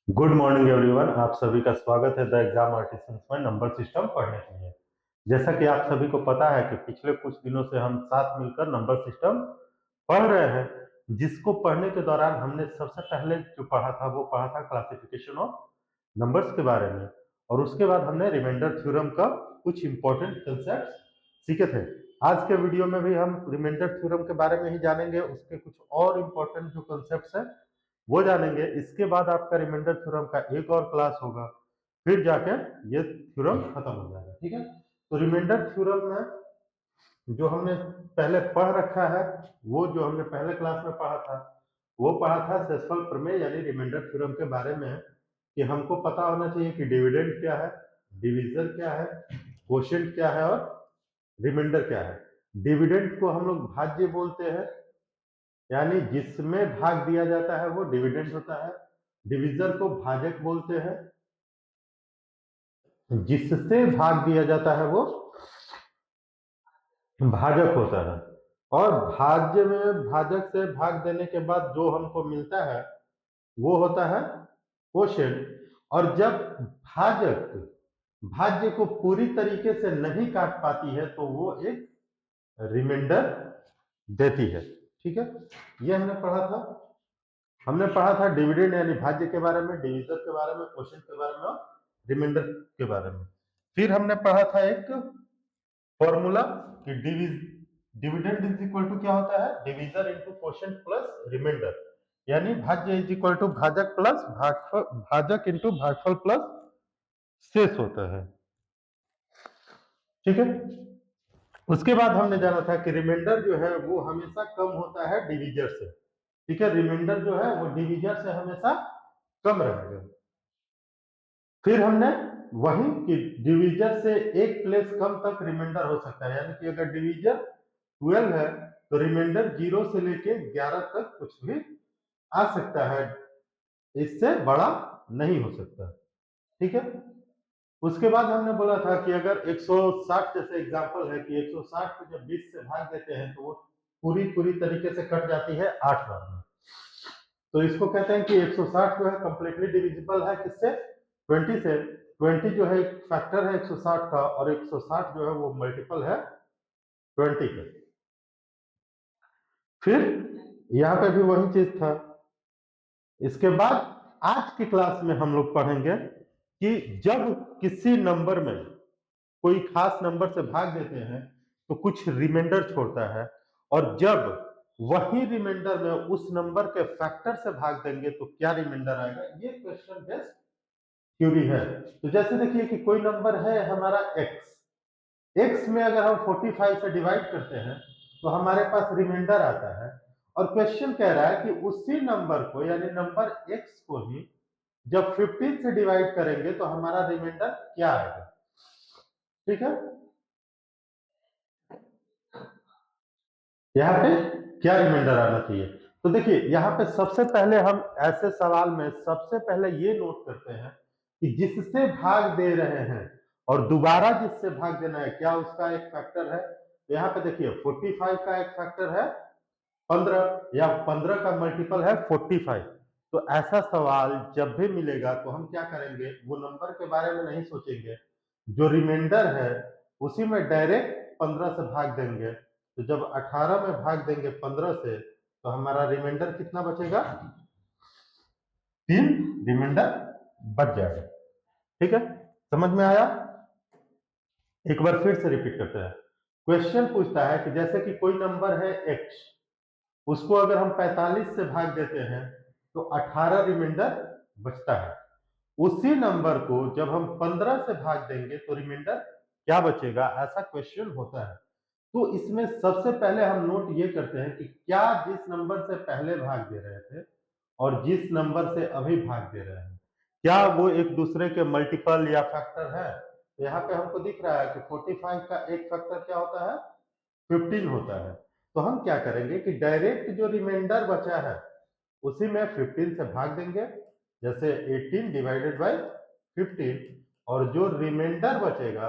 Good morning everyone. आप सभी का स्वागत है द एग्जाम आर्टिसंस में नंबर सिस्टम पढ़ने के लिए। जैसा कि आप सभी को पता है कि पिछले कुछ दिनों से हम साथ मिलकर नंबर सिस्टम पढ़ रहे हैं, जिसको पढ़ने के दौरान हमने सबसे पहले जो पढ़ा था वो पढ़ा था क्लासिफिकेशन ऑफ नंबर्स के बारे में, और उसके बाद हमने रिमाइंडर थ्योरम का कुछ इंपॉर्टेंट कंसेप्ट सीखे थे। आज के वीडियो में भी हम रिमाइंडर थ्योरम के बारे में ही जानेंगे, उसके कुछ और इंपॉर्टेंट जो कंसेप्ट है वो जानेंगे। इसके बाद आपका रिमाइंडर थ्योरम का एक और क्लास होगा, फिर जाके ये थ्योरम खत्म हो जाएगा। ठीक है, तो रिमाइंडर थ्योरम में जो हमने पहले पढ़ रखा है, वो जो हमने पहले क्लास में पढ़ा था वो पढ़ा था शेषफल प्रमेय यानी रिमाइंडर थ्योरम के बारे में, कि हमको पता होना चाहिए कि डिविडेंड क्या है, डिविजन क्या है, क्वोशिएंट क्या है और रिमाइंडर क्या है। डिविडेंड को हम लोग भाज्य बोलते हैं, यानी जिसमें भाग दिया जाता है वो डिविडेंड होता है। डिवीजन को भाजक बोलते हैं, जिससे भाग दिया जाता है वो भाजक होता है। और भाज्य में भाजक से भाग देने के बाद जो हमको मिलता है वो होता है क्वोशिएंट। और जब भाजक भाज्य को पूरी तरीके से नहीं काट पाती है तो वो एक रिमाइंडर देती है। ठीक है, ये हमने पढ़ा था डिविडेंड यानी भाज्य के बारे में, डिवीजन के बारे में, क्वोशिएंट के बारे में और रिमाइंडर के बारे में। फिर हमने पढ़ा था एक फॉर्मूला कि डिविडेंड इज इक्वल टू क्या होता है, division into quotient plus remainder, यानी भाज्य इज इक्वल टू भाजक प्लस भाजक इनटू भागफल प्लस शेष होता है। ठीक है, उसके बाद हमने जाना था कि रिमाइंडर जो है वो हमेशा कम होता है डिविजर से। ठीक है, रिमाइंडर जो है वो डिविजर से हमेशा कम रहेगा। फिर हमने वही कि डिवीजर से एक प्लेस कम तक रिमाइंडर हो सकता है, यानी कि अगर डिवीजर 12 है तो रिमाइंडर 0 से लेके 11 तक कुछ भी आ सकता है, इससे बड़ा नहीं हो सकता। ठीक है, उसके बाद हमने बोला था कि अगर 160 जैसे एग्जांपल है कि 160 को जब 20 से भाग देते हैं तो वो पूरी पूरी तरीके से कट जाती है 8 बार में। तो इसको कहते हैं कि 160 जो है कंप्लीटली डिविजिबल है किससे, 20 से। 20 जो है एक फैक्टर है 160 का, और 160 जो है वो मल्टीपल है 20 का। फिर यहाँ पे भी वही चीज था। इसके बाद आज की क्लास में हम लोग पढ़ेंगे कि जब किसी नंबर में कोई खास नंबर से भाग देते हैं तो कुछ रिमाइंडर छोड़ता है, और जब वही रिमाइंडर में उस नंबर के फैक्टर से भाग देंगे तो क्या रिमाइंडर आएगा। ये क्वेश्चन बेस्ड थ्योरी है। तो जैसे देखिए कि कोई नंबर है हमारा x, x में अगर हम 45 से डिवाइड करते हैं तो हमारे पास रिमाइंडर आता है, और क्वेश्चन कह रहा है कि उसी नंबर को यानी नंबर x को ही जब 15 से डिवाइड करेंगे तो हमारा रिमाइंडर क्या आएगा। ठीक है, यहाँ पे क्या रिमाइंडर आना चाहिए। तो देखिए यहाँ पे सबसे पहले हम ऐसे सवाल में सबसे पहले ये नोट करते हैं कि जिससे भाग दे रहे हैं और दोबारा जिससे भाग देना है क्या उसका एक फैक्टर है। तो यहाँ पे देखिए 45 का एक फैक्टर है 15, या 15 का मल्टीपल है 45। तो ऐसा सवाल जब भी मिलेगा तो हम क्या करेंगे, वो नंबर के बारे में नहीं सोचेंगे, जो रिमाइंडर है उसी में डायरेक्ट 15 से भाग देंगे। तो जब 18 में भाग देंगे 15 से तो हमारा रिमाइंडर कितना बचेगा, 3 रिमाइंडर बच जाएगा। ठीक है, समझ में आया। एक बार फिर से रिपीट करते हैं। क्वेश्चन पूछता है कि जैसे कि कोई नंबर है x, उसको अगर हम 45 से भाग देते हैं तो 18 रिमाइंडर बचता है। उसी नंबर को जब हम 15 से भाग देंगे तो रिमाइंडर क्या बचेगा, ऐसा क्वेश्चन होता है। तो इसमें सबसे पहले हम नोट ये करते हैं कि क्या जिस नंबर से पहले भाग दे रहे थे और जिस नंबर से अभी भाग दे रहे हैं क्या वो एक दूसरे के मल्टीपल या फैक्टर है। तो यहाँ पे हमको दिख रहा है कि 45 का एक फैक्टर क्या होता है, 15 होता है। तो हम क्या करेंगे कि डायरेक्ट जो रिमाइंडर बचा है उसी में 15 से भाग देंगे, जैसे 18 डिवाइडेड बाय 15, और जो रिमाइंडर बचेगा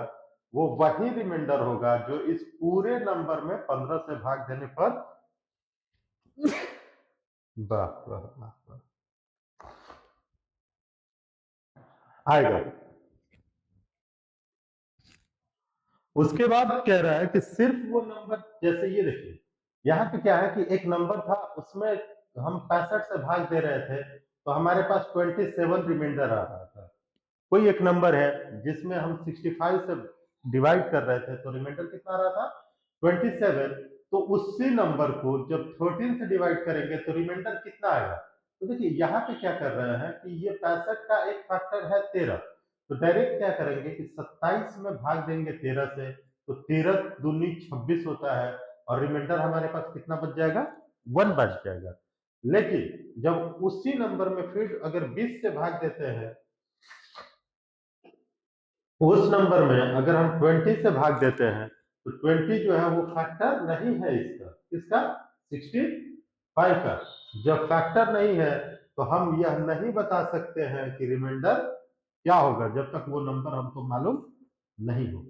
वो वही रिमाइंडर होगा जो इस पूरे नंबर में 15 से भाग देने पर वाह वाह वाह वाह आएगा। उसके बाद कह रहा है कि सिर्फ वो नंबर, जैसे ये देखिए यहाँ पे क्या है कि एक नंबर था, उसमें हम 65 से भाग दे रहे थे तो हमारे पास 27 रिमाइंडर आ रहा था। कोई एक नंबर है जिसमें हम 65 से डिवाइड कर रहे थे तो रिमाइंडर कितना आ रहा था 27। तो उसी नंबर को जब 13 से डिवाइड करेंगे तो रिमाइंडर कितना आएगा। तो देखिए यहाँ पे क्या कर रहे हैं कि ये 65 का एक फैक्टर है 13, तो डायरेक्ट क्या करेंगे कि 27 में भाग देंगे 13 से, तो 13 दूनी 26 होता है और रिमाइंडर हमारे पास कितना बच जाएगा 1 बच जाएगा। लेकिन जब उसी नंबर में फिर अगर 20 से भाग देते हैं, उस नंबर में अगर हम 20 से भाग देते हैं तो 20 जो है वो फैक्टर नहीं है इसका, इसका 65 का। जब फैक्टर नहीं है तो हम यह नहीं बता सकते हैं कि रिमाइंडर क्या होगा जब तक वो नंबर हमको मालूम नहीं हो।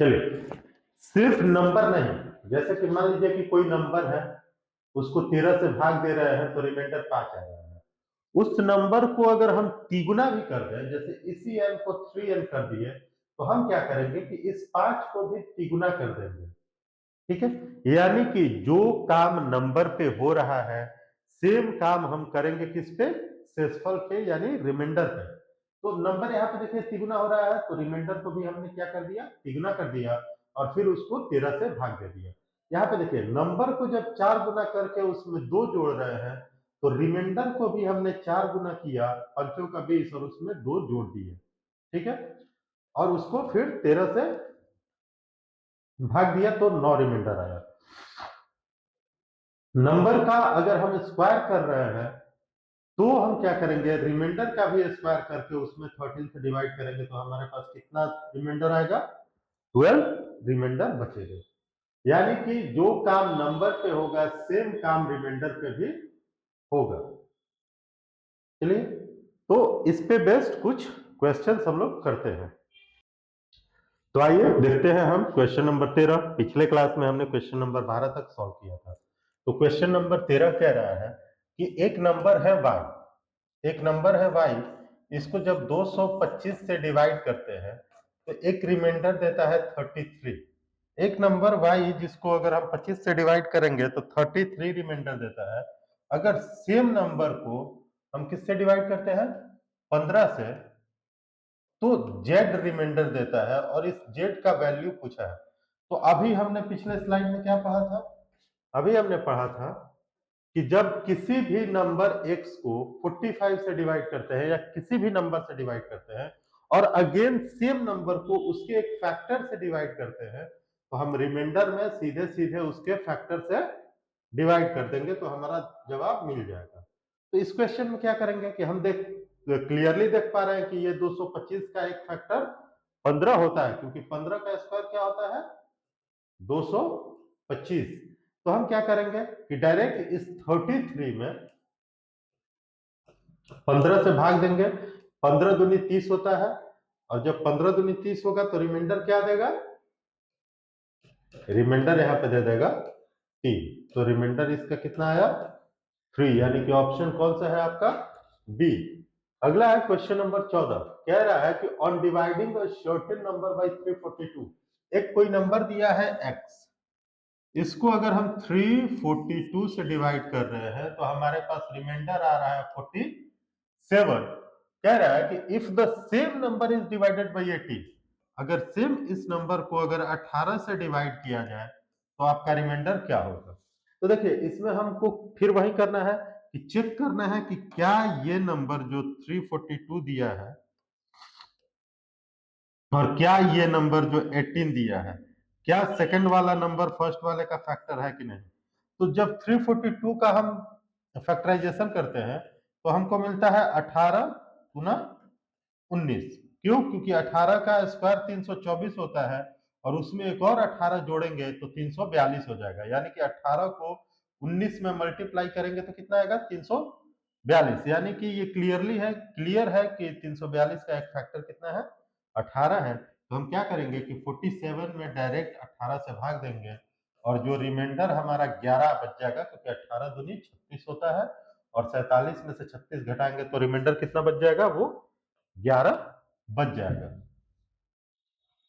चलिए, सिर्फ नंबर नहीं, जैसे कि मान लीजिए कि कोई नंबर है, उसको 13 से भाग दे रहे हैं तो रिमाइंडर 5 आ रहा है। उस नंबर को अगर हम तिगुना भी कर दें, जैसे इसी n को 3n कर दिए, तो हम क्या करेंगे कि इस 5 को भी तिगुना कर देंगे। ठीक है, यानी कि जो काम नंबर पे हो रहा है सेम काम हम करेंगे किस पे, शेषफल पे यानी रिमाइंडर पे। तो नंबर यहाँ पे देखिए तिगुना हो रहा है तो रिमाइंडर को भी हमने क्या कर दिया, तिगुना कर दिया और फिर उसको 13 से भाग दे दिया। यहाँ पे देखिए नंबर को जब 4 गुना करके उसमें 2 जोड़ रहे हैं तो रिमाइंडर को भी हमने 4 गुना किया, पंचों का 20 और उसमें 2 जोड़ दिए। ठीक है, और उसको फिर 13 से भाग दिया तो 9 रिमाइंडर आया। नंबर का अगर हम स्क्वायर कर रहे हैं तो हम क्या करेंगे, रिमाइंडर का भी स्क्वायर करके उसमें 13 से डिवाइड करेंगे तो हमारे पास कितना रिमाइंडर आएगा, 12 रिमाइंडर बचेगा। यानी कि जो काम नंबर पे होगा सेम काम रिमाइंडर पे भी होगा। चलिए, तो इस पे बेस्ड कुछ क्वेश्चन हम लोग करते हैं। तो आइए देखते हैं हम क्वेश्चन नंबर 13। पिछले क्लास में हमने क्वेश्चन नंबर 12 तक सॉल्व किया था। तो क्वेश्चन नंबर 13 कह रहा है कि एक नंबर है y, एक नंबर है y, इसको जब 225 से डिवाइड करते हैं तो एक रिमाइंडर देता है 33। एक नंबर y जिसको अगर हम 25 से डिवाइड करेंगे तो 33 रिमाइंडर देता है। अगर सेम नंबर को हम किससे डिवाइड करते हैं 15 से, तो z रिमाइंडर देता है और इस z का वैल्यू पूछा है। तो अभी हमने पिछले स्लाइड में क्या पढ़ा था, अभी हमने पढ़ा था कि जब किसी भी नंबर x को 45 से डिवाइड करते हैं या किसी भी नंबर से डिवाइड करते हैं और अगेन सेम नंबर को उसके एक फैक्टर से डिवाइड करते हैं तो हम रिमाइंडर में सीधे सीधे उसके फैक्टर से डिवाइड कर देंगे तो हमारा जवाब मिल जाएगा। तो इस क्वेश्चन में क्या करेंगे कि हम क्लियरली देख पा रहे हैं कि ये 225 का एक फैक्टर 15 होता है, क्योंकि 15 का स्क्वायर क्या होता है 225। तो हम क्या करेंगे कि डायरेक्ट इस 33 में 15 से भाग देंगे, 15 दूनी 30 होता है और जब 15 दूनी 30 होगा तो रिमाइंडर क्या देगा, रिमाइंडर यहाँ पे दे देगा 3। तो रिमाइंडर इसका कितना आया 3, यानी कि ऑप्शन कौन सा है आपका बी। अगला है क्वेश्चन नंबर 14, कह रहा है कि on dividing a certain number by 342, एक कोई नंबर दिया है x, इसको अगर हम 342 से डिवाइड कर रहे हैं तो हमारे पास रिमाइंडर आ रहा है 47। कह रहा है कि if the same number is divided bye 80, अगर सेम इस नंबर को अगर 18 से डिवाइड किया जाए तो आपका रिमाइंडर क्या होगा। तो देखिए इसमें हमको फिर वही करना है कि चेक करना है कि क्या ये नंबर जो 342 दिया है और क्या ये नंबर जो 18 दिया है, क्या सेकंड वाला नंबर फर्स्ट वाले का फैक्टर है कि नहीं। तो जब 342 का हम फैक्टराइजेशन करते हैं तो हमको मिलता है 18 गुना 19। क्यों, क्योंकि 18 का स्क्वायर 324 होता है और उसमें एक और 18 जोड़ेंगे तो 342 हो जाएगा, यानी कि 18 को 19 में मल्टीप्लाई करेंगे तो कितना आएगा 342। यानी कि ये क्लियर है कि 342 का एक फैक्टर कितना है 18 है। तो हम क्या करेंगे कि 47 में डायरेक्ट 18 से भाग देंगे और जो रिमाइंडर हमारा 11 बच जाएगा, क्योंकि 18 दूनी 36 होता है और 47 में से 36 घटाएंगे तो रिमाइंडर कितना बच जाएगा, वो 11 बच जाएगा।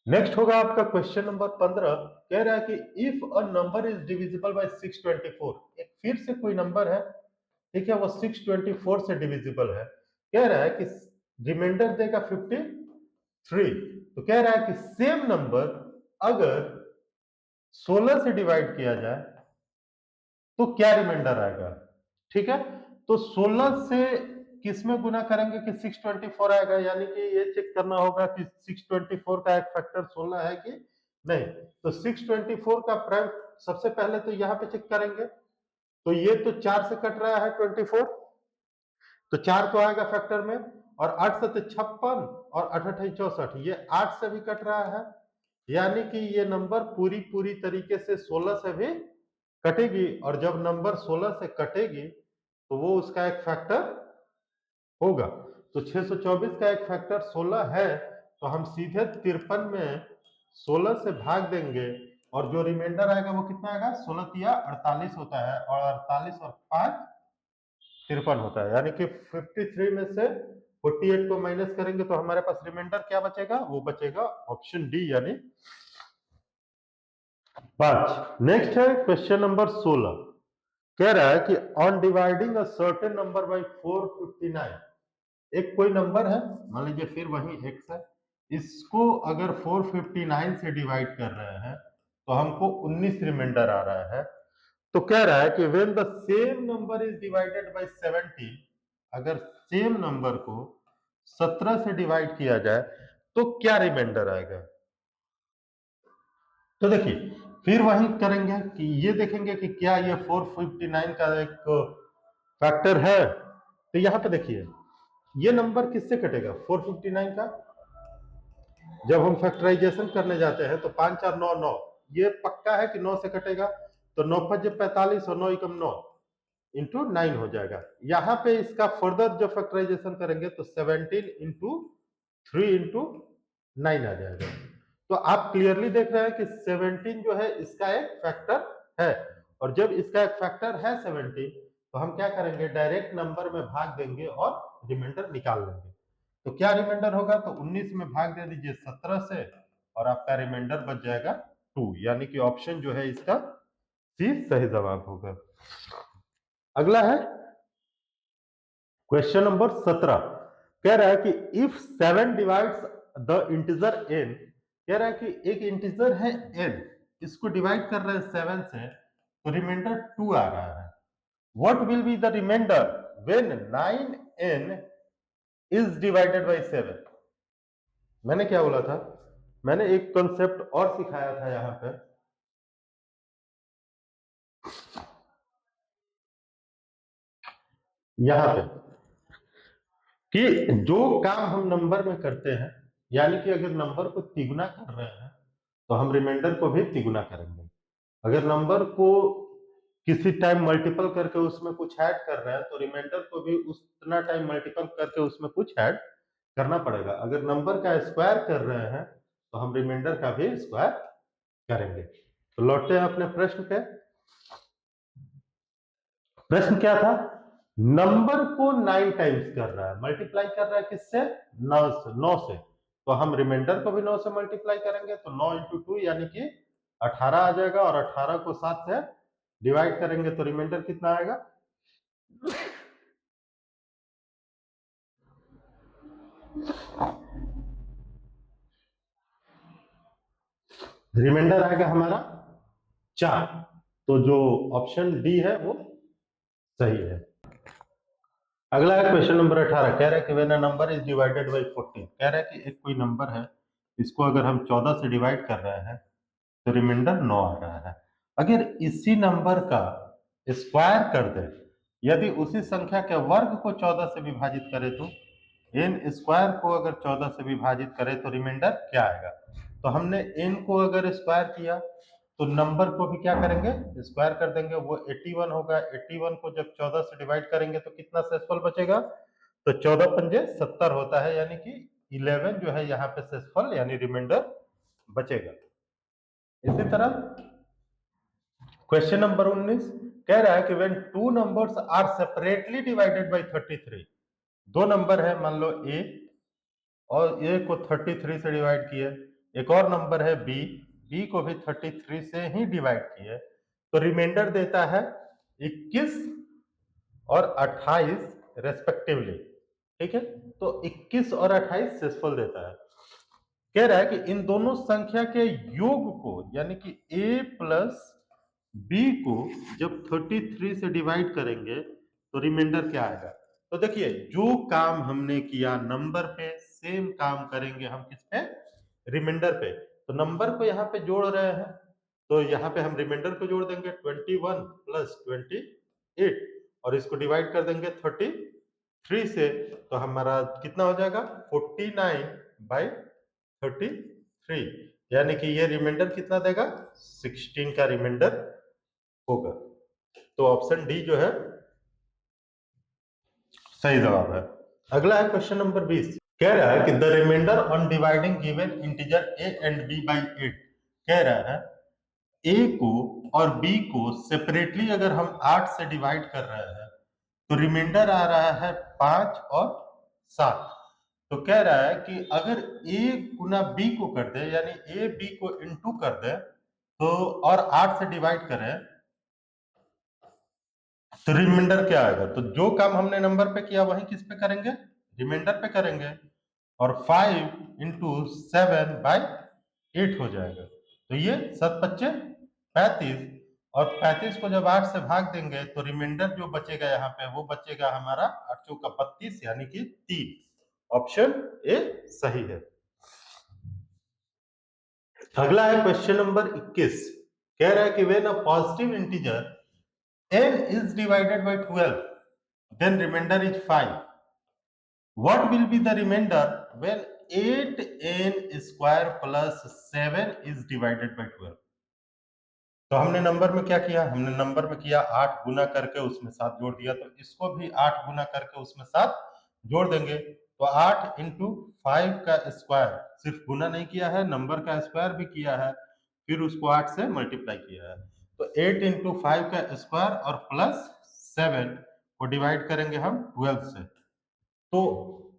नेक्स्ट होगा आपका क्वेश्चन नंबर 15। कह रहा है कि if a number is divisible by 624, एक फिर से कोई नंबर है, ठीक है, वो 624 से डिविजिबल है। कह रहा है कि रिमाइंडर देगा 53। तो कह रहा है कि सेम नंबर अगर 16 से डिवाइड किया जाए तो क्या रिमाइंडर आएगा, ठीक है। तो 16 से किसमें गुना करेंगे कि 624 आएगा, यानी कि ये चेक करना होगा कि 624 का एक फैक्टर 16 है कि नहीं। तो 624 का प्राइम सबसे पहले तो यहाँ पे चेक करेंगे, तो ये तो 4 से कट रहा है 24, तो 4 तो आएगा फैक्टर में, और 8 से 56 और 8 64, ये 8 से भी कट रहा है, यानी कि ये नंबर पूरी तरीके से 16 से भी कटेगी, और जब नंबर 16 से कटेगी तो वो उसका एक फैक्टर होगा। तो 624 का एक फैक्टर 16 है, तो हम सीधे 53 में 16 से भाग देंगे, और जो रिमाइंडर आएगा वो कितना आएगा, 16 तिया 48 होता है, और 48 और 5 53 होता है, यानी कि 53 में से 48 को माइनस करेंगे तो हमारे पास रिमाइंडर क्या बचेगा, वो बचेगा ऑप्शन डी यानी 5। नेक्स्ट है क्वेश्चन नंबर 16। कह रहा है कि on dividing a certain number by 459, एक कोई नंबर है, मान लीजिए फिर वही x है, इसको अगर 459 से डिवाइड कर रहे हैं तो हमको 19 रिमाइंडर आ रहा है। तो कह रहा है कि when the same number is divided bye 17, अगर सेम नंबर को 17 से डिवाइड किया जाए तो क्या रिमाइंडर आएगा। तो देखिए फिर वही करेंगे कि ये देखेंगे कि क्या ये 459 का एक फैक्टर है। तो यहां पे देखिए ये नंबर किससे कटेगा, 459 का जब हम फैक्टराइजेशन करने जाते हैं तो 5 4 9 9, ये पक्का है कि 9 से कटेगा, तो 9 5 45 और 9 एकम 9 इंटू 9 हो जाएगा। यहाँ पे इसका फर्दर जो फैक्टराइजेशन करेंगे तो 17 इंटू 3 इंटू 9 आ जाएगा। तो आप क्लियरली देख रहे हैं कि 17 जो है इसका एक फैक्टर है, और जब इसका एक फैक्टर है 17 तो हम क्या करेंगे, डायरेक्ट नंबर में भाग देंगे और रिमाइंडर निकाल लेंगे। तो क्या रिमाइंडर होगा, तो 19 में भाग दे दीजिए 17 से, और आपका रिमाइंडर बच जाएगा 2, यानी कि ऑप्शन जो है इसका सी सही जवाब होगा। अगला है क्वेश्चन नंबर 17। कह रहा है कि if 7 divides the integer n, कह रहा है कि एक इंटीजर है n, इसको डिवाइड कर रहे हैं 7 से, तो रिमाइंडर 2 आ रहा है। What will be the remainder when 9n is divided by 7। मैंने क्या बोला था, मैंने एक कॉन्सेप्ट और सिखाया था यहां पे, यहां पे कि जो काम हम नंबर में करते हैं, यानी कि अगर नंबर को तिगुना कर रहे हैं तो हम रिमाइंडर को भी तिगुना करेंगे। अगर नंबर को किसी टाइम मल्टीपल करके उसमें कुछ ऐड कर रहे हैं तो रिमाइंडर को भी उतना टाइम मल्टीपल करके उसमें कुछ ऐड करना पड़ेगा। अगर नंबर का स्क्वायर कर रहे हैं तो हम रिमाइंडर का भी स्क्वायर करेंगे। तो लौटते हैं अपने प्रश्न पे। प्रश्न क्या था, नंबर को 9 टाइम्स कर रहा है, मल्टीप्लाई कर रहा है किससे, 9 से, तो हम रिमाइंडर को भी 9 से मल्टीप्लाई करेंगे, तो 9 इंटू 2 यानी कि 18 आ जाएगा, और 18 को 7 से डिवाइड करेंगे तो रिमाइंडर कितना आएगा, रिमाइंडर आएगा हमारा 4। तो जो ऑप्शन डी है वो सही है। अगला है क्वेश्चन नंबर 18। कह रहा है कि when a number is divided bye 14, कह रहा है कि एक कोई नंबर है, इसको अगर हम 14 से डिवाइड कर रहे हैं तो रिमाइंडर 9 आ रहा है। अगर इसी नंबर का स्क्वायर कर दे, यदि उसी संख्या के वर्ग को 14 से विभाजित करें तो n स्क्वायर को अगर 14 से विभाजित करें तो रिमाइंडर क्या आएगा। तो हमने n को अगर स्क्वायर किया तो नंबर को भी क्या करेंगे, स्क्वायर कर देंगे, वो 81 होगा। 81 को जब 14 से डिवाइड करेंगे तो कितना शेषफल बचेगा, तो 14 पंजे 70 होता है, यानी कि 11 जो है यहाँ पे शेषफल यानी रिमाइंडर बचेगा। इसी तरह क्वेश्चन नंबर 19। कह रहा है कि when two numbers are separately divided by 33, दो नंबर है मान लो ए और ए को 33 से डिवाइड किए, एक और नंबर है बी, बी को भी 33 से ही डिवाइड किए, तो रिमाइंडर देता है 21 और 28 रेस्पेक्टिवली। ठीक है, तो 21 और 28 शेषफल देता है। कह रहा है कि इन दोनों संख्या के योग को यानी कि a प्लस बी को जब 33 से डिवाइड करेंगे तो रिमाइंडर क्या आएगा। तो देखिए जो काम हमने किया नंबर पे सेम काम करेंगे हम किस पे, रिमाइंडर पे। तो नंबर को यहाँ पे जोड़ रहे हैं तो यहाँ पे हम रिमाइंडर को जोड़ देंगे 21 प्लस 28 और इसको डिवाइड कर देंगे 33 से, तो हमारा कितना हो जाएगा 49 बाई 33, यानी कि ये रिमाइंडर कितना देगा 16 का रिमाइंडर होगा। तो ऑप्शन डी जो है सही जवाब है। अगला है क्वेश्चन नंबर 20, कह रहा है कि the remainder on dividing given integer a and b by 8, कह रहा है a को और b को सेपरेटली अगर हम 8 से डिवाइड कर रहे हैं तो रिमाइंडर आ रहा है 5 और 7। तो कह रहा है कि अगर a गुना b को कर दे यानी a b को इनटू कर दे तो और 8 से डिवाइड करें तो रिमाइंडर क्या आएगा। तो जो काम हमने नंबर पे किया वही किस पे करेंगे, रिमाइंडर पे करेंगे, और 5 इंटू 7 बाई 8 हो जाएगा। तो ये 7 पच्चे 35 और 35 को जब 8 से भाग देंगे तो रिमाइंडर जो बचेगा यहाँ पे वो बचेगा हमारा 8 चौका 32 यानी कि 3। ऑप्शन ए सही है। अगला है क्वेश्चन नंबर 21, कह रहा है कि when a positive integer n is divided by 12 then remainder is 5, what will be the remainder when 8n square plus 7 is divided by 12। तो हमने नंबर में क्या किया, हमने नंबर में किया 8 गुना करके उसमें 7 जोड़ दिया, तो इसको भी 8 गुना करके उसमें 7 जोड़ देंगे। तो 8 इंटू 5 का स्क्वायर, सिर्फ गुना नहीं किया है नंबर का स्क्वायर भी किया है, फिर उसको 8 से मल्टीप्लाई किया है। तो 8 इंटू 5 का स्क्वायर और प्लस 7 को डिवाइड करेंगे हम 12 से, तो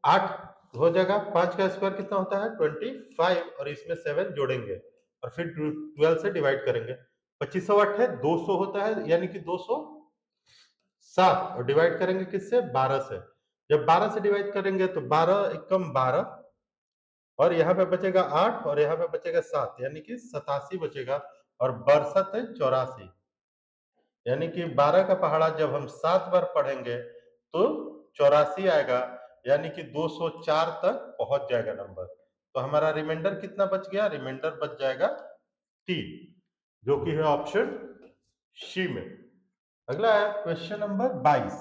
8 हो जाएगा, 5 का स्क्वायर कितना होता है 25 और इसमें 7 जोड़ेंगे और फिर 12 से डिवाइड करेंगे। 25 8 है 200 होता है यानी कि 207 और डिवाइड करेंगे किससे 12 से। जब 12 से डिवाइड करेंगे तो 12 एकम 12 और यहाँ पे बचेगा 8 और यहाँ पे बचेगा 7 यानी कि 87 बचेगा और बरसत है 84, यानी कि 12 का पहाड़ा जब हम 7 बार पढ़ेंगे तो 84 आएगा, यानी कि 204 तक पहुंच जाएगा नंबर। तो हमारा रिमाइंडर कितना बच गया, रिमाइंडर बच जाएगा 3, जो कि है ऑप्शन सी में। अगला है क्वेश्चन नंबर 22,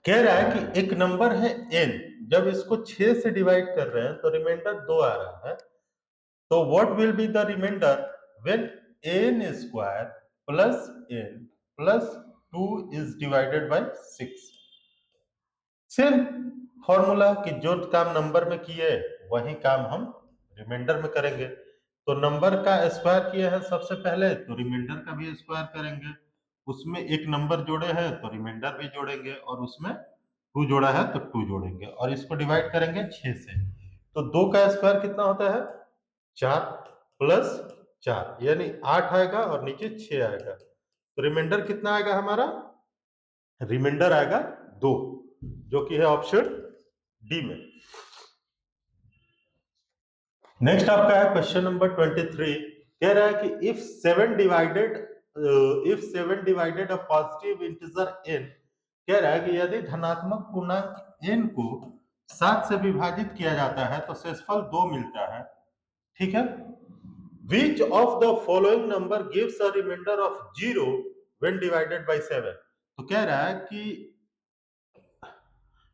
कह रहा है कि एक नंबर है n, जब इसको 6 से डिवाइड कर रहे हैं तो रिमाइंडर 2 आ रहा है, तो what will be the remainder when n square plus n plus 2 is divided by 6। Same formula कि जो काम नंबर में किए वही काम हम रिमाइंडर में करेंगे। तो नंबर का स्क्वायर किए हैं सबसे पहले तो रिमाइंडर का भी स्क्वायर करेंगे, उसमें एक नंबर जोड़े हैं तो रिमाइंडर भी जोड़ेंगे और उसमें 2 जोड़ा है तो 2 जोड़ेंगे और इसको डिवाइड करेंगे 6 से। तो 2 का स्क्वायर कितना होता है 4 प्लस 4 यानी 8 आएगा और नीचे 6 आएगा, तो रिमाइंडर कितना आएगा हमारा, रिमाइंडर आएगा 2, जो कि है ऑप्शन डी में। नेक्स्ट आपका है क्वेश्चन नंबर 23, कह रहा है कि if 7 divided a positive integer n, कह रहा है कि यदि धनात्मक पूर्णांक n को 7 से विभाजित किया जाता है तो शेषफल 2 मिलता है। ठीक है, which of the following number gives a remainder of 0 when divided by 7। तो कह रहा है कि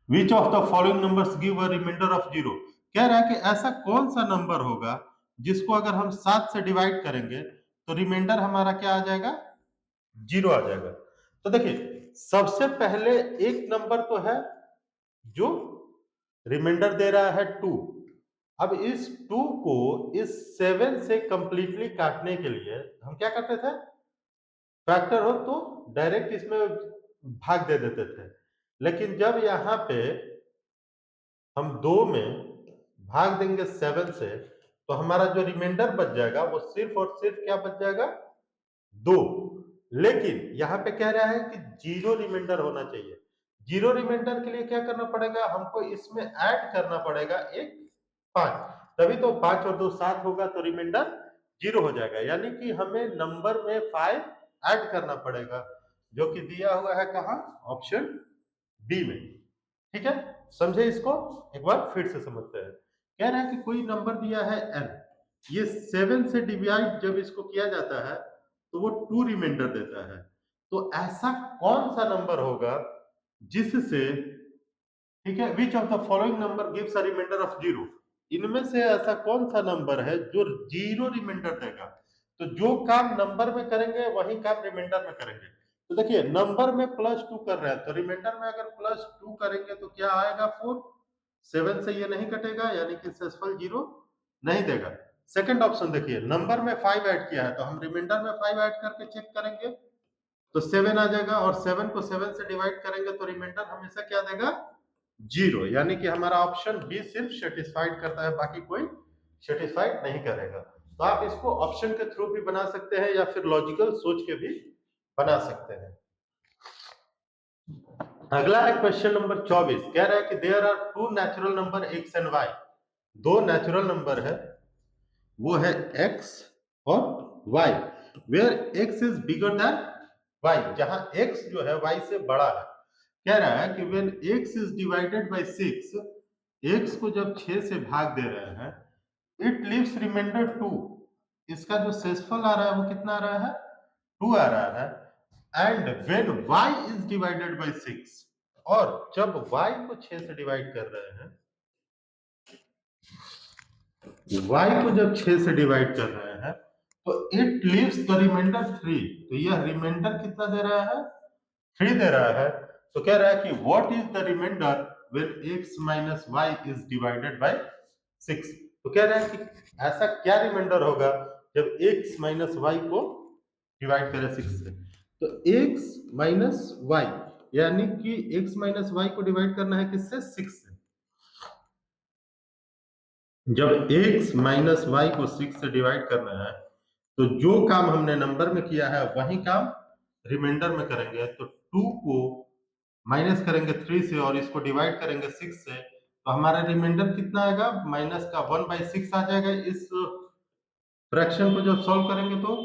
which of the following numbers give a remainder of 0, कह रहा है कि ऐसा कौन सा नंबर होगा जिसको अगर हम 7 से डिवाइड करेंगे तो रिमाइंडर हमारा क्या आ जाएगा 0 आ जाएगा। तो देखिए सबसे पहले एक नंबर तो है जो रिमाइंडर दे रहा है 2, अब इस 2 को इस 7 से कंप्लीटली काटने के लिए हम क्या करते थे फैक्टर हो तो डायरेक्ट इसमें भाग दे देते थे, लेकिन जब यहाँ पे हम 2 में भाग देंगे 7 से, तो हमारा जो रिमाइंडर बच जाएगा वो सिर्फ और सिर्फ क्या बच जाएगा, 2। लेकिन यहाँ पे कह रहा है कि जीरो रिमाइंडर होना चाहिए। जीरो रिमाइंडर के लिए क्या करना पड़ेगा, हमको इसमें ऐड करना पड़ेगा एक 5, तभी तो 5 और 2 7 होगा, तो रिमाइंडर जीरो हो जाएगा। यानी कि हमें नंबर में 5 ऐड करना पड़ेगा, जो कि दिया हुआ है कहाँ, ऑप्शन बी में। ठीक है, समझे इसको, एक बार फिर से समझते हैं। कह रहा है कि कोई नंबर दिया है n, ये 7 से डिवाइड जब इसको किया जाता है तो वो 2 रिमाइंडर देता है। तो ऐसा कौन सा नंबर होगा जिससे, ठीक है, which of the following number gives a remainder of 0, इनमें से ऐसा कौन सा नंबर है जो जीरो रिमाइंडर देगा। तो जो काम नंबर में करेंगे वही काम रिमाइंडर में करेंगे। तो देखिए नंबर में +2 कर रहे हैं, तो रिमाइंडर में अगर +2 करेंगे तो क्या आएगा, 4। 7 से ये नहीं कटेगा, यानी कि सेसफल जीरो नहीं देगा। सेकंड ऑप्शन देखिए, नंबर में 5 ऐड किया है, तो हम रिमाइंडर में 5 ऐड करके चेक करेंगे तो 7 आ जाएगा, और 7 को 7 से डिवाइड करेंगे तो रिमाइंडर हमेशा क्या देगा, 0। यानी कि हमारा ऑप्शन बी सिर्फ सेटिस्फाइड करता है, बाकी कोई सेटिस्फाइड नहीं करेगा। तो आप इसको ऑप्शन के थ्रू भी बना सकते हैं या फिर लॉजिकल सोच के भी बना सकते हैं। अगला है क्वेश्चन नंबर 24, कह रहा है कि there are 2 natural number x and y, 2 natural number है, वो है x और y, where x is bigger than y, जहां x जो है y से बड़ा है। कह रहा है कि when x is divided by 6, x को जब 6 से भाग दे रहे हैं, इट लीव्स रिमाइंडर 2, इसका जो शेषफल आ रहा है वो कितना आ रहा है, 2 आ रहा है। And when y is divided by 6, और जब y को 6 से डिवाइड कर रहे हैं, y को जब 6 से डिवाइड कर रहे हैं, तो इट लीव्स द रिमाइंडर 3, तो यह रिमाइंडर कितना दे रहा है, 3 दे रहा है। तो कह रहा है कि what is the remainder when x minus y is divided by 6। तो कह रहा है कि ऐसा क्या रिमाइंडर होगा जब x माइनस y को डिवाइड करें 6 से। तो x माइनस y, यानी कि x माइनस y को डिवाइड करना है किससे, 6 से। जब x माइनस y को 6 से डिवाइड करना है, तो जो काम हमने नंबर में किया है वही काम रिमाइंडर में करेंगे। तो 2 को माइनस करेंगे 3 से और इसको डिवाइड करेंगे 6 से, तो हमारा रिमाइंडर कितना आएगा, माइनस का 1/6 आ जाएगा इस फ्रैक्शन को जब सॉल्व करेंगे तो।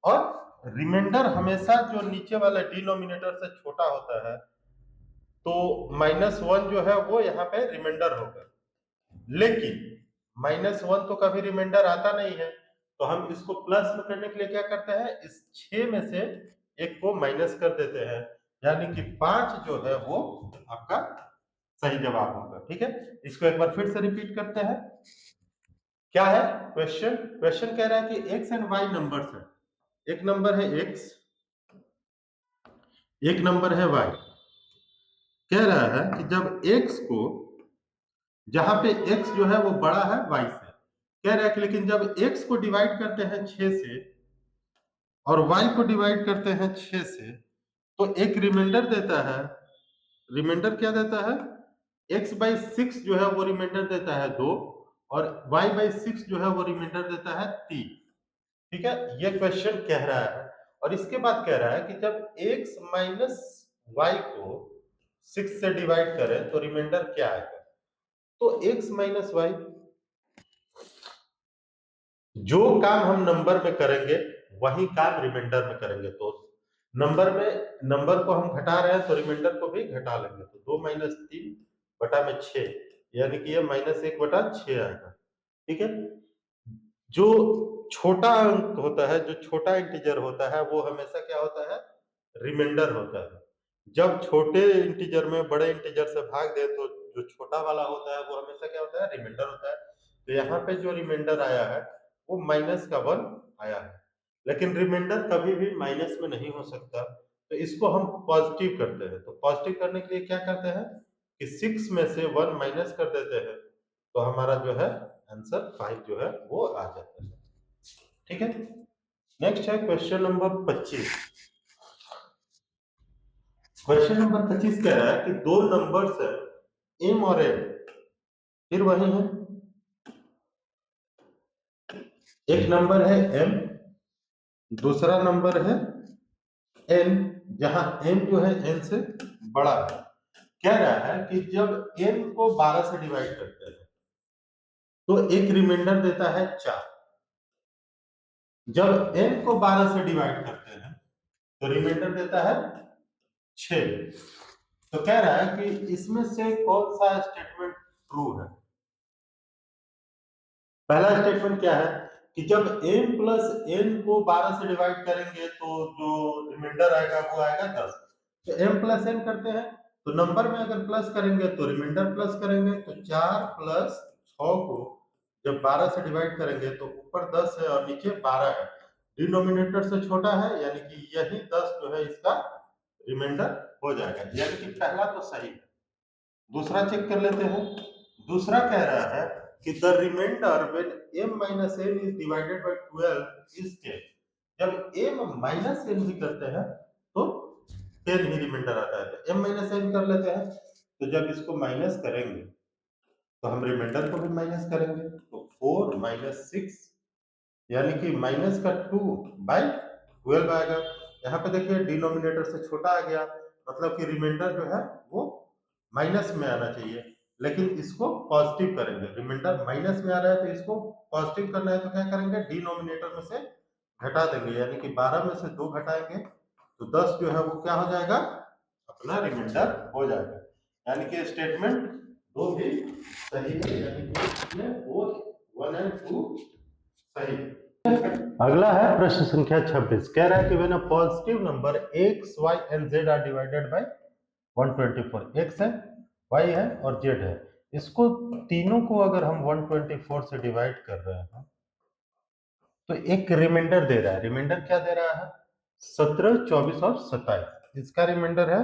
और रिमाइंडर हमेशा जो नीचे वाले डिनोमिनेटर से छोटा होता है, तो -1 जो है वो यहाँ पे रिमाइंडर होगा। लेकिन -1 तो कभी रिमाइंडर आता नहीं है, तो हम इसको प्लस में करने के लिए क्या करते हैं, इस 6 में से एक को माइनस कर देते हैं, यानी कि 5 जो है वो आपका सही जवाब होगा। ठीक है, इसको एक बार फिर से रिपीट करते हैं। क्या है क्वेश्चन, क्वेश्चन कह रहा है कि x एंड y नंबर्स है, एक नंबर है x, एक नंबर है y। कह रहा है कि जब x को, जहां पे x जो है वो बड़ा है y से, कह रहा है कि लेकिन जब x को डिवाइड करते हैं 6 से और y को डिवाइड करते हैं 6 से, तो एक रिमाइंडर देता है। रिमाइंडर क्या देता है, x/6 जो है वो रिमाइंडर देता है 2, और y/6 जो है वो रिमाइंडर देता है 3। ठीक है, ये क्वेश्चन कह रहा है। और इसके बाद कह रहा है कि जब x माइनस y को 6 से डिवाइड करें तो रिमाइंडर क्या आएगा। तो x माइनस y, जो काम हम नंबर में करेंगे वही काम रिमाइंडर में करेंगे। तो नंबर में, नंबर को हम घटा रहे हैं तो रिमाइंडर को भी घटा लेंगे, तो 2 माइनस 3 बटा में 6, यानी कि ये -1 बटा 6 आएगा। ठीक है, जो छोटा अंक होता है, जो छोटा इंटीजर होता है, वो हमेशा क्या होता है, रिमाइंडर होता है। जब छोटे इंटीजर में बड़े इंटीजर से भाग दे तो जो छोटा वाला होता है वो हमेशा क्या होता है, रिमाइंडर होता है। तो यहाँ पे जो रिमाइंडर आया है वो -1 आया है, लेकिन रिमाइंडर कभी भी माइनस में नहीं हो सकता, तो इसको हम पॉजिटिव करते हैं। तो पॉजिटिव करने के लिए क्या करते हैं कि 6 में से 1 माइनस कर देते हैं, तो हमारा जो है आंसर 5 जो है वो आ जाता है। ठीक है, नेक्स्ट है क्वेश्चन नंबर 25, क्वेश्चन नंबर 25 कह रहा है कि दो नंबर्स है m और n, फिर वही है, एक नंबर है m, दूसरा नंबर है n, जहां n जो है n से बड़ा है। कह रहा है कि जब n को 12 से डिवाइड करते हैं तो एक रिमाइंडर देता है 4। जब n को 12 से डिवाइड करते हैं तो रिमाइंडर देता है 6। तो कह रहा है कि इसमें से कौन सा स्टेटमेंट ट्रू है। पहला स्टेटमेंट क्या है कि जब m प्लस n को 12 से डिवाइड करेंगे तो जो रिमाइंडर आएगा वो आएगा 10। तो m प्लस n करते हैं तो नंबर में अगर प्लस करेंगे तो रिमाइंडर प्लस करेंगे, तो 4 प्लस 6 को जब 12 से डिवाइड करेंगे तो ऊपर 10 है और नीचे 12 है, डिनोमिनेटर से छोटा है, यानी कि यही 10 जो है इसका रिमाइंडर हो जाएगा, यानी कि पहला तो सही है। दूसरा चेक कर लेते हैं। दूसरा कह रहा है कि the remainder when m minus n is divided by 12 is 10। जब m माइनस n भी करते हैं तो 10 ही रिमाइंडर आता है। तो m माइनस n कर लेते हैं, तो जब इसको माइनस करेंगे तो हम रिमाइंडर को भी माइनस करेंगे, तो 4 माइनस 6 यानी कि माइनस का 2 बाई 12 आएगा। यहाँ पे देखिए डिनोमिनेटर से छोटा आ गया, मतलब कि रिमाइंडर जो है वो माइनस में आना चाहिए, लेकिन इसको पॉजिटिव करेंगे। रिमाइंडर माइनस में आ रहा है तो इसको पॉजिटिव करना है, तो क्या करेंगे, डिनोमिनेटर में से घटा देंगे, यानी कि 12 में से 2 घटाएंगे तो 10 जो है वो क्या हो जाएगा, अपना रिमाइंडर हो जाएगा। यानी कि स्टेटमेंट दो भी सही है, यानी कि इसमें बोथ 1 एंड 2 सही। अगला है प्रश्न संख्या 26, कह रहा है कि when a positive number x, y and z are divided by 124, x है, y है और z है, इसको तीनों को अगर हम 124 से डिवाइड कर रहे हैं तो एक रिमाइंडर दे रहा है। रिमाइंडर क्या दे रहा है, 17, 24 और 27। इसका रिमाइंडर है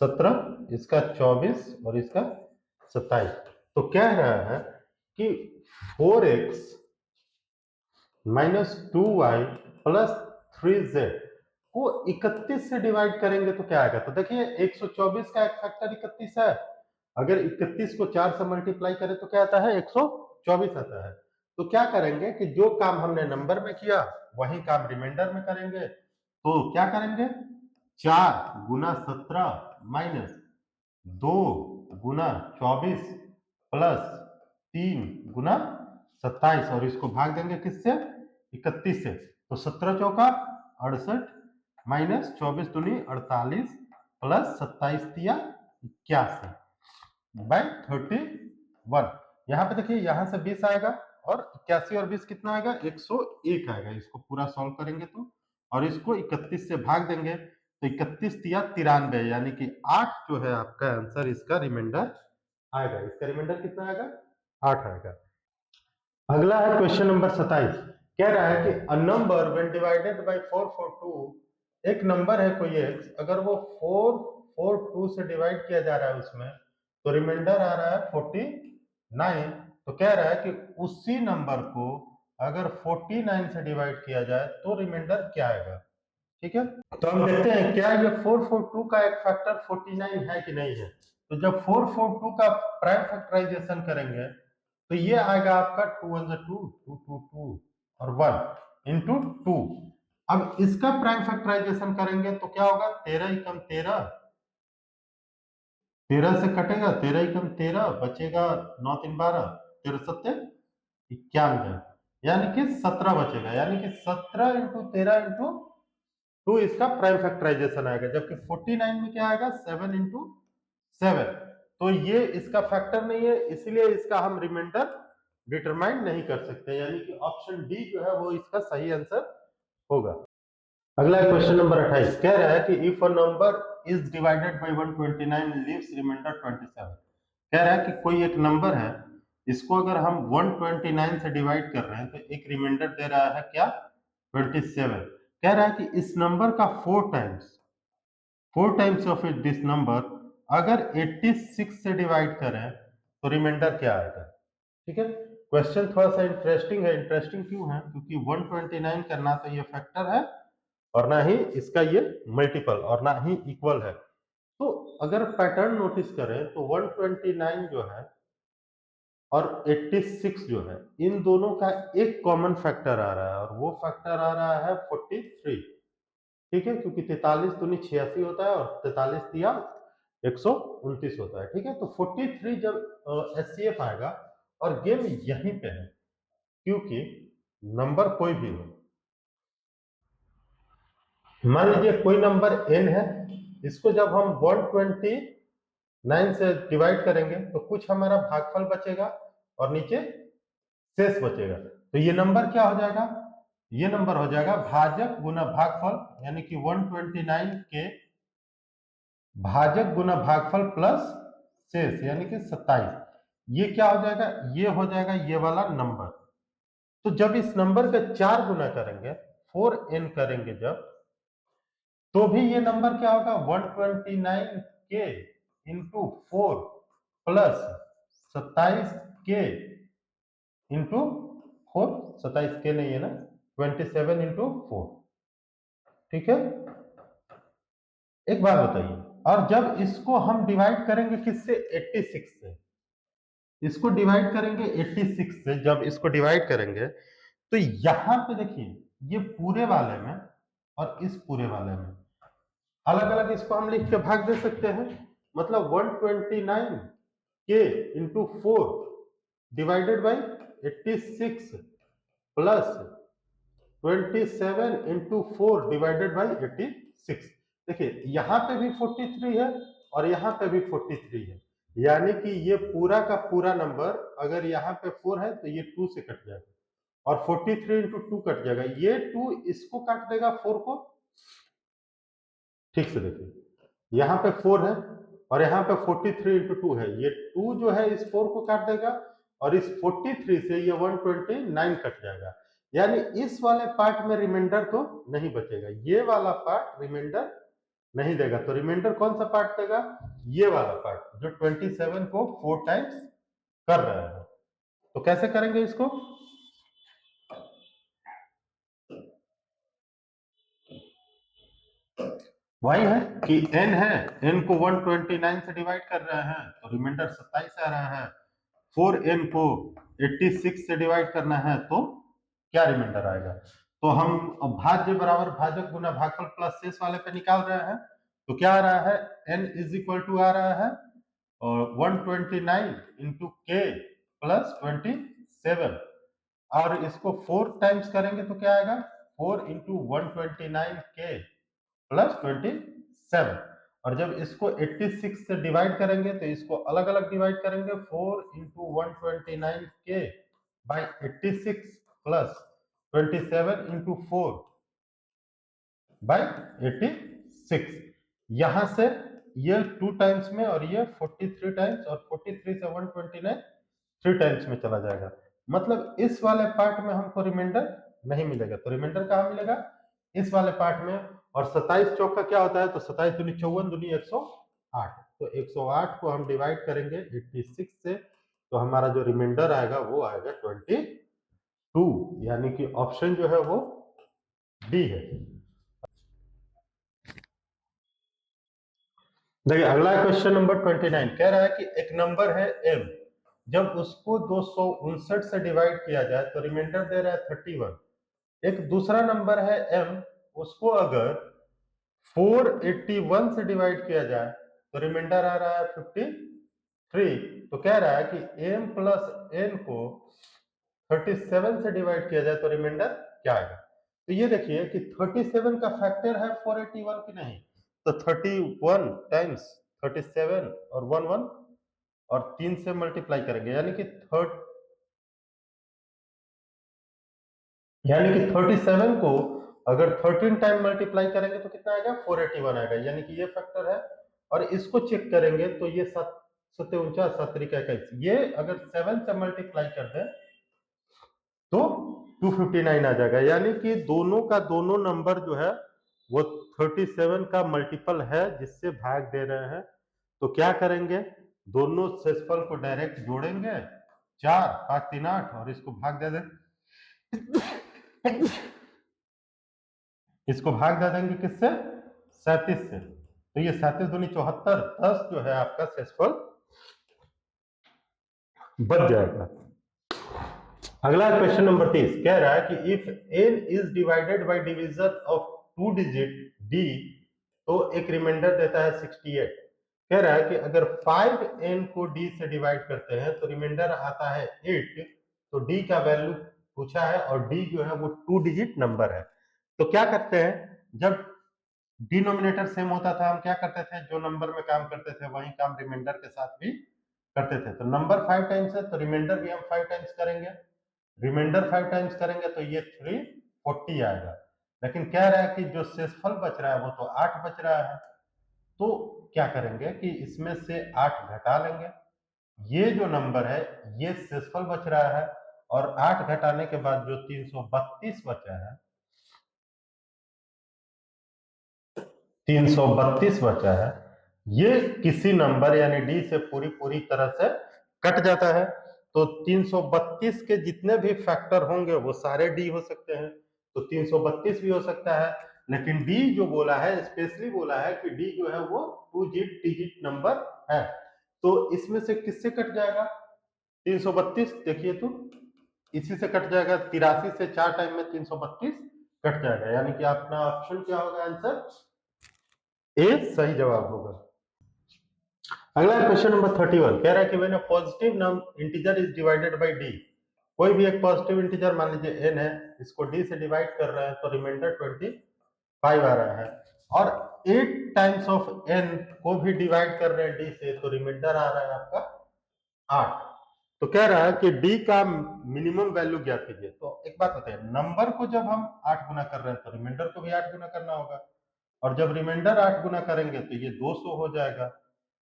17, इसका 24 और इसका 27। तो कह रहा है कि 4x minus 2y plus 3z को 31 से डिवाइड करेंगे तो क्या आएगा। तो देखिए 124 का एक फैक्टर 31 है, अगर 31 को 4 से मल्टीप्लाई करें तो क्या आता है, 124 आता है। तो क्या करेंगे कि जो काम हमने नंबर में किया वही काम रिमाइंडर में करेंगे। तो क्या करेंगे, 4 गुना 17 माइनस 2 गुना 24 प्लस 3 गुना 27, और इसको भाग देंगे किससे, 31 से। तो 17 चौका 68 माइनस 24 दूनी 48 प्लस 27 तिया 81 बाय 31। यहाँ पे देखिए यहाँ से 20 आएगा और 81 और 20 कितना आएगा, 101 आएगा। इसको पूरा सॉल्व करेंगे तो, और इसको 31 से भाग देंगे तो 31 तिया 93, यानी कि 8 जो है आपका आंसर, इसका रिमाइंडर आएगा। इसका रिमाइंडर कितना आएगा, 8 आएगा। अगला है क्वेश्चन नंबर 27, कह रहा है कि a number when divided by 442, एक नंबर है कोई x, अगर वो 442 से डिवाइड किया जा रहा है उसमें तो रिमाइंडर आ रहा है 49। तो कह रहा है कि उसी नंबर को अगर 49 से डिवाइड किया जाए तो रिमाइंडर क्या आएगा। ठीक है, तो हम देखते हैं क्या ये 442 का एक फैक्टर 49 है कि नहीं है। तो जब 442 का प्राइम फैक्टराइजेशन करेंगे तो ये आएगा आपका 2 1 2 2 2 2 और 1 इंटू 2। अब इसका प्राइम फैक्टराइजेशन करेंगे तो क्या होगा, 13 एकम 13, 13 से कटेगा, 13 एकम 13 बचेगा, 9 3 12, 13 सत्ते 91, यानी कि 17 बचेगा, यानी कि 17 इंटू 13 इंटू 2 इसका प्राइम फैक्टराइजेशन आएगा। जबकि 49 में क्या आएगा, 7 इंटू 7। तो ये इसका फैक्टर नहीं है, इसलिए इसका हम रिमाइंडर डिटरमाइन नहीं कर सकते, यानी कि ऑप्शन डी जो है वो इसका सही आंसर होगा। अगला क्वेश्चन नंबर 28, कह रहा है कि if a number is divided by 129 leaves remainder 27। कह रहा है कि कोई एक नंबर है, इसको अगर हम 129 से डिवाइड कर रहे हैं तो एक रिमाइंडर दे रहा है क्या, 27। कह रहा है कि इस नंबर का 4 times of it this number अगर 86 से डिवाइड करें तो रिमाइंडर क्या आएगा। ठीक है, क्वेश्चन थोड़ा सा इंटरेस्टिंग है। इंटरेस्टिंग क्यों है, क्योंकि 129 करना तो ये फैक्टर है और ना ही इसका ये मल्टीपल और ना ही इक्वल है। तो अगर पैटर्न नोटिस करें तो 129 जो है और 86 जो है, इन दोनों का एक कॉमन फैक्टर आ रहा है और वो फैक्टर आ रहा है 43। ठीक है, क्योंकि 43 दूनी 86 होता है और 43 दिया 129 होता है। ठीक है, तो 43 जब एचसीएफ आएगा और गेम यहीं पे है, क्योंकि नंबर कोई भी हो, मान लीजिए कोई नंबर n है, इसको जब हम 129 से डिवाइड करेंगे तो कुछ हमारा भागफल बचेगा और नीचे शेष बचेगा। तो ये नंबर क्या हो जाएगा, ये नंबर हो जाएगा भाजक गुना भागफल, यानी कि 129 के भाजक गुना भागफल प्लस शेष यानी कि 27। ये क्या हो जाएगा, ये हो जाएगा ये वाला नंबर। तो जब इस नंबर का 4 गुना करेंगे, 4n करेंगे जब, तो भी ये नंबर क्या होगा 129 के इंटू 4 प्लस 27 के इंटू 4, 27 के नहीं है ना, 27 इंटू 4। ठीक है, एक बात बताइए, और जब इसको हम डिवाइड करेंगे किससे, 86 से, इसको डिवाइड करेंगे 86 से, जब इसको डिवाइड करेंगे तो यहां पे देखिए ये पूरे वाले में और इस पूरे वाले में अलग अलग इसको हम लिख के भाग दे सकते हैं। मतलब 129 के into 4 divided by 86 plus 27 into 4 divided by 86। देखिए यहां पे भी 43 है और यहां पे भी 43 है, यानी कि ये पूरा का पूरा नंबर अगर यहाँ पे 4 है तो ये 2 से कट जाएगा और 43 इंटू 2 कट जाएगा, ये 2 इसको काट देगा 4 को। ठीक से देखिए यहाँ पे 4 है और यहाँ पे 43 इंटू 2 है, ये 2 जो है इस 4 को काट देगा और इस 43 से ये 129 कट जाएगा, यानी इस वाले पार्ट में रिमाइंडर तो नहीं बचेगा, ये वाला पार्ट रिमाइंडर नहीं देगा। तो रिमाइंडर कौन सा पार्ट देगा, ये वाला पार्ट जो 27 को 4 टाइम्स कर रहा है। तो कैसे करेंगे इसको, वही है कि n है, n को 129 से डिवाइड कर रहे हैं तो रिमाइंडर 27 आ रहा है, 4n को 86 से डिवाइड करना है तो क्या रिमाइंडर आएगा। तो हम भाज्य बराबर भाजक गुना भागफल प्लस शेष वाले पे निकाल रहे हैं, तो क्या आ रहा है, n इज इक्वल टू आ रहा है और 129 इंटू के प्लस 27, और इसको 4 टाइम्स करेंगे तो क्या आएगा, 4 इंटू 129 के प्लस 27, और जब इसको 86 से डिवाइड करेंगे तो इसको अलग अलग डिवाइड करेंगे, 4 इंटू 129 के बाई 86 प्लस 27 इंटू 4 बाई 86। यहां से ये 2 टाइम्स में और ये 43 टाइम्स, और 43 से 129 3 टाइम्स में चला जाएगा, मतलब इस वाले पार्ट में हमको रिमाइंडर नहीं मिलेगा। तो रिमाइंडर कहाँ मिलेगा, इस वाले पार्ट में। और 27 चौक का क्या होता है, तो 27 दूनी 54 दूनी 108, तो 108 को हम डिवाइड करेंगे 86 से, तो हमारा जो रिमाइंडर आएगा वो आएगा 22, यानी कि ऑप्शन जो है वो डी है। देखिए अगला क्वेश्चन नंबर 29 कह रहा है कि एक नंबर है m, जब उसको 259 से डिवाइड किया जाए तो रिमाइंडर दे रहा है 31। एक दूसरा नंबर है m, उसको अगर 481 से डिवाइड किया जाए तो रिमाइंडर आ रहा है 53। तो कह रहा है कि m प्लस n को 37 से डिवाइड किया जाए तो रिमाइंडर क्या आएगा। तो ये देखिए कि 37 का फैक्टर है 481 की नहीं, तो 31 टाइम्स 37 और 11 और 3 से मल्टीप्लाई करेंगे, यानी कि 37 को अगर 13 टाइम मल्टीप्लाई करेंगे तो कितना आएगा, 481 आएगा, यानी कि ये फैक्टर है। और इसको चेक करेंगे तो ये 749 7 21, ये अगर 7 से मल्टीप्लाई कर दें तो 259 आ जाएगा, यानी कि दोनों का दोनों नंबर जो है वो 37 का मल्टीपल है जिससे भाग दे रहे हैं। तो क्या करेंगे, दोनों शेषफल को डायरेक्ट जोड़ेंगे, 4 5 3 8 और इसको भाग दे दें इसको भाग दे देंगे किससे? 37 से। तो ये 37 दूनी 74, 10 जो है आपका शेषफल बच जाएगा। अगला क्वेश्चन नंबर 30 कह रहा है कि if n is divided by division of 2 digit d तो एक रिमाइंडर देता है 68। कह रहा है कि अगर 5n को d से डिवाइड करते हैं तो रिमाइंडर आता है 8। तो d का वैल्यू पूछा है और d जो है वो 2 डिजिट नंबर है। तो क्या करते हैं, जब डिनोमिनेटर सेम होता था हम क्या करते थे, जो नंबर में काम करते थे वही काम रिमाइंडर के साथ भी करते थे। तो नंबर 5 टाइम्स है तो रिमाइंडर भी हम 5 टाइम्स करेंगे। रिमाइंडर 5 टाइम्स करेंगे तो ये 340 आएगा। लेकिन कह रहा है कि जो शेषफल बच रहा है वो तो 8 बच रहा है। तो क्या करेंगे कि इसमें से 8 घटा लेंगे। ये जो नंबर है ये शेषफल बच रहा है और 8 घटाने के बाद जो 332 बचा है, 332 बचा है, ये किसी नंबर यानी डी से पूरी पूरी तरह से कट जाता है। तो 332 के जितने भी फैक्टर होंगे वो सारे डी हो सकते हैं। तो 332 भी हो सकता है, लेकिन डी जो बोला है स्पेशली बोला है कि डी जो है वो 2 डिजिट नंबर है। तो इसमें से किससे कट जाएगा? 332 देखिए तो इसी से कट जाएगा। 83 से 4 टाइम में 332 कट जाएगा, यानी कि अपना ऑप्शन क्या होगा? आंसर ए सही जवाब होगा। अगला क्वेश्चन नंबर 31 कह रहा है कि when a positive integer is divided bye D, कोई भी एक पॉजिटिव इंटीजर मान लीजिए n है, इसको d से डिवाइड कर रहे हैं तो रिमाइंडर 25 आ रहा है और 8 टाइम्स ऑफ n को भी डिवाइड कर रहे हैं d से तो रिमाइंडर आ रहा है आपका 8। तो कह रहा है कि d का मिनिमम वैल्यू ज्ञात कीजिए। तो एक बात बताइए, नंबर को जब हम 8 गुना कर रहे हैं तो रिमाइंडर को भी 8 गुना करना होगा और जब रिमाइंडर 8 गुना करेंगे तो ये 200 हो जाएगा।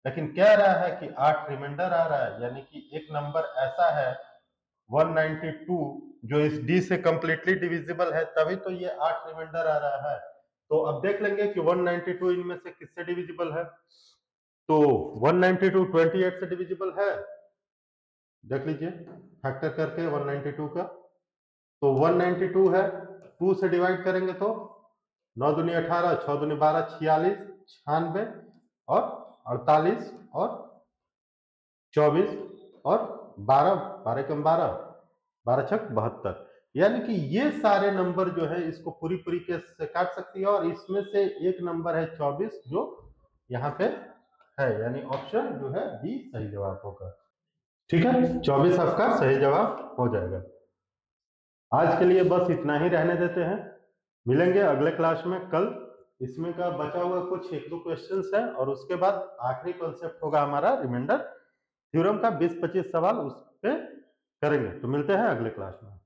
लेकिन कह रहा है कि 8 रिमाइंडर आ रहा है, यानी कि एक नंबर ऐसा है 192 जो इस d से कंप्लीटली डिविजिबल है, तभी तो ये 8 रिमाइंडर आ रहा है। तो अब देख लेंगे कि 192 इनमें से किससे डिविजिबल है। तो 192 28 से डिविजिबल है, देख लीजिए फैक्टर करके 192 का। तो 192 है, 2 से डिवाइड करेंगे तो 9 दूनी 18, 6 दूनी 12, 46, 96 और 48 और 24 और 12, 12 कम 12, 12 छक 72। यानी कि ये सारे नंबर जो है इसको पूरी पूरी के से काट सकती है और इसमें से एक नंबर है 24 जो यहाँ पे है, यानी ऑप्शन जो है बी सही जवाब होगा। ठीक है, 24 आपका सही जवाब हो जाएगा। आज के लिए बस इतना ही रहने देते हैं, मिलेंगे अगले क्लास में कल। इसमें का बचा हुआ कुछ एक दो क्वेश्चंस है और उसके बाद आखिरी कॉन्सेप्ट होगा हमारा रिमाइंडर थ्योरम का 20-25 सवाल उस पे करेंगे। तो मिलते हैं अगले क्लास में।